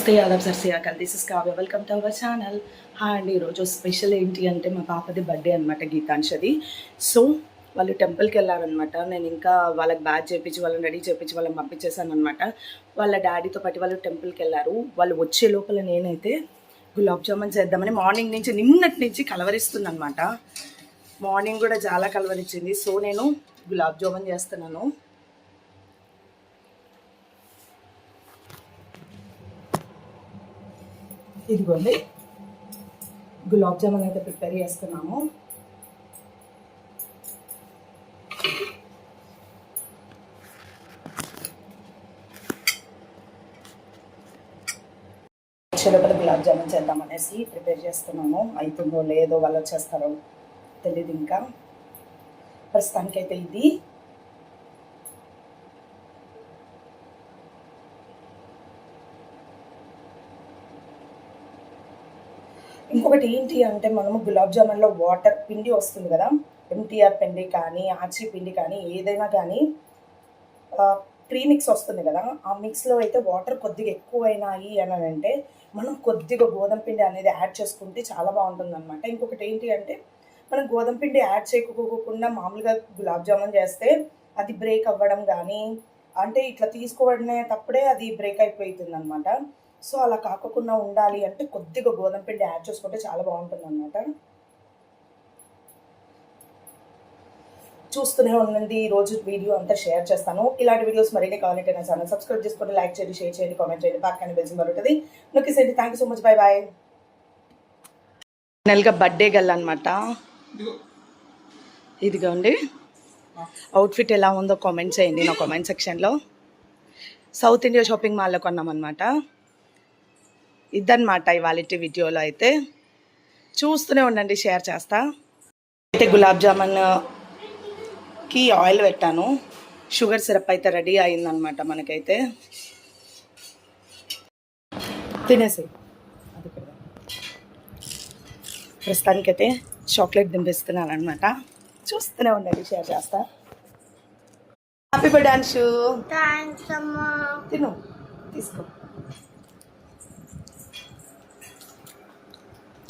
నమస్తే ఆదాబ్ సర్ శ్రీకాల్, this is Kavya. Welcome to our channel. Hi అండి. ఈరోజు స్పెషల్ ఏంటి అంటే మా పాపది బర్త్డే అనమాట, గీతాంశది. సో వాళ్ళు టెంపుల్కి వెళ్ళారనమాట. నేను ఇంకా వాళ్ళకి బ్యాగ్ చేయించి వాళ్ళని రెడీ చేయించి వాళ్ళని పంపించేసాను అనమాట. వాళ్ళ డాడీతో పాటు వాళ్ళు టెంపుల్కి వెళ్ళారు. వాళ్ళు వచ్చే లోపల నేనైతే గులాబ్ జామున్ చేద్దామని మార్నింగ్ నుంచి నిన్నటి నుంచి కలవరిస్తుంది అనమాట. మార్నింగ్ కూడా చాలా కలవరించింది. సో నేను గులాబ్ జామున్ చేస్తున్నాను. ఇదిగోండి గులాబ్ జామున్ అయితే ప్రిపేర్ చేస్తున్నాము. లోపల గులాబ్ జామున్ చేద్దామనేసి ప్రిపేర్ చేస్తున్నాను. అవుతుందో లేదో వాళ్ళు వచ్చేస్తారో తెలియదు. ఇంకా ప్రస్తుతానికైతే ఇది ఇంకొకటి ఏంటి అంటే మనము గులాబ్ జామున్లో వాటర్ పిండి వస్తుంది కదా, ఎంటీఆర్ పిండి కానీ ఆచి పిండి కానీ ఏదైనా కానీ ప్రీమిక్స్ వస్తుంది కదా, ఆ మిక్స్లో అయితే వాటర్ కొద్దిగా ఎక్కువైనాయి అని అంటే మనం కొద్దిగా గోధుమ పిండి అనేది యాడ్ చేసుకుంటే చాలా బాగుంటుంది అనమాట. ఇంకొకటి ఏంటి అంటే మనం గోధుమ పిండి యాడ్ చేయకోకుండా మామూలుగా గులాబ్ జామున్ చేస్తే అది బ్రేక్ అవ్వడం కానీ, అంటే ఇట్లా తీసుకోవడమే తప్పుడే అది బ్రేక్ అయిపోతుంది అనమాట. సో అలా కాకుండా ఉండాలి అంటే కొద్దిగా గోధుమ పిండి యాడ్ చేసుకుంటే చాలా బాగుంటుంది అనమాట. చూస్తూనే ఉండండి, ఈరోజు వీడియో అంతా షేర్ చేస్తాను. ఇలాంటి వీడియోస్ మరిన్ని కావాలంటే నా ఛానల్ సబ్స్క్రైబ్ చేసుకోండి, లైక్ చేయండి, షేర్ చేయండి, కామెంట్ చేయండి, పక్కన బెల్ సింబల్ ఉంటుంది నొక్కేసేయండి. Thank you so much, bye bye. ఫైనల్గా బర్త్డే గల్ అనమాట. ఇదిగోండి అవుట్ఫిట్ ఎలా ఉందో కామెంట్ చేయండి నా కామెంట్ సెక్షన్లో. సౌత్ ఇండియా షాపింగ్ మాల్లో కొన్నామన్నమాట. ఇదన్నమాట ఇవాళ వీడియోలో అయితే. చూస్తూనే ఉండండి, షేర్ చేస్తా. అయితే గులాబ్ జామున్కి ఆయిల్ పెట్టాను. షుగర్ సిరప్ అయితే రెడీ అయిందనమాట మనకైతే. తినేసి ప్రస్తుతానికైతే చాక్లెట్ దింపిస్తున్నాను అనమాట. చూస్తూనే ఉండండి, షేర్ చేస్తా. Happy birthday Anshu. తిను, తీసుకో.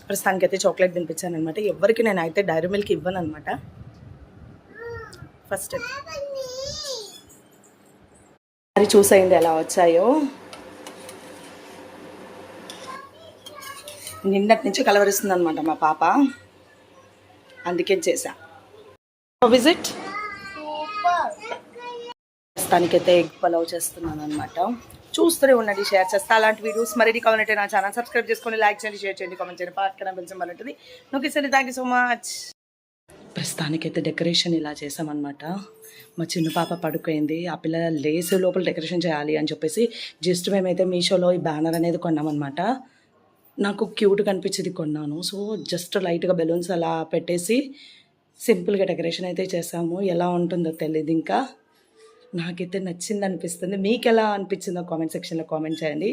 ప్రస్తుతానికైతే చాక్లెట్ తినిపించాను అనమాట. ఎవరికి నేనైతే డైరీ మిల్క్ ఇవ్వను అనమాట. ఫస్ట్ అది చూసేయండి ఎలా వచ్చాయో. నిన్నటి నుంచి కలవరిస్తుంది అనమాట మా పాప, అందుకే చేశా. విజిట్ ప్రస్తుతానికైతే ఎగ్ పలావ్ చేస్తున్నాను అనమాట. చూస్తూనే ఉండండి, షేర్ చేస్తా. అలాంటి వీడియోస్ మరిన్ని కావాలంటే నా ఛానల్ సబ్స్క్రైబ్ చేసుకొని లైక్ చేయండి, షేర్ చేయండి, కామెంట్ చేయండి, పక్కన బెల్ సింబల్ ఉంటుంది నొక్కేసండి. Thank you so much. ప్రస్తుతానికైతే డెకరేషన్ ఇలా చేసామన్నమాట. మా చిన్న పాప పడుకోయింది. ఆ పిల్ల లేసు లోపల డెకరేషన్ చేయాలి అని చెప్పేసి జస్ట్ మేమైతే మీషోలో ఈ బ్యానర్ అనేది కొన్నామన్నమాట. నాకు క్యూట్గా అనిపించేది కొన్నాను. సో జస్ట్ లైట్గా బెలూన్స్ అలా పెట్టేసి సింపుల్గా డెకరేషన్ అయితే చేసాము. ఎలా ఉంటుందో తెలియదు, ఇంకా నాకైతే నచ్చింది అనిపిస్తుంది. మీకు ఎలా అనిపించిందో కామెంట్ సెక్షన్లో కామెంట్ చేయండి.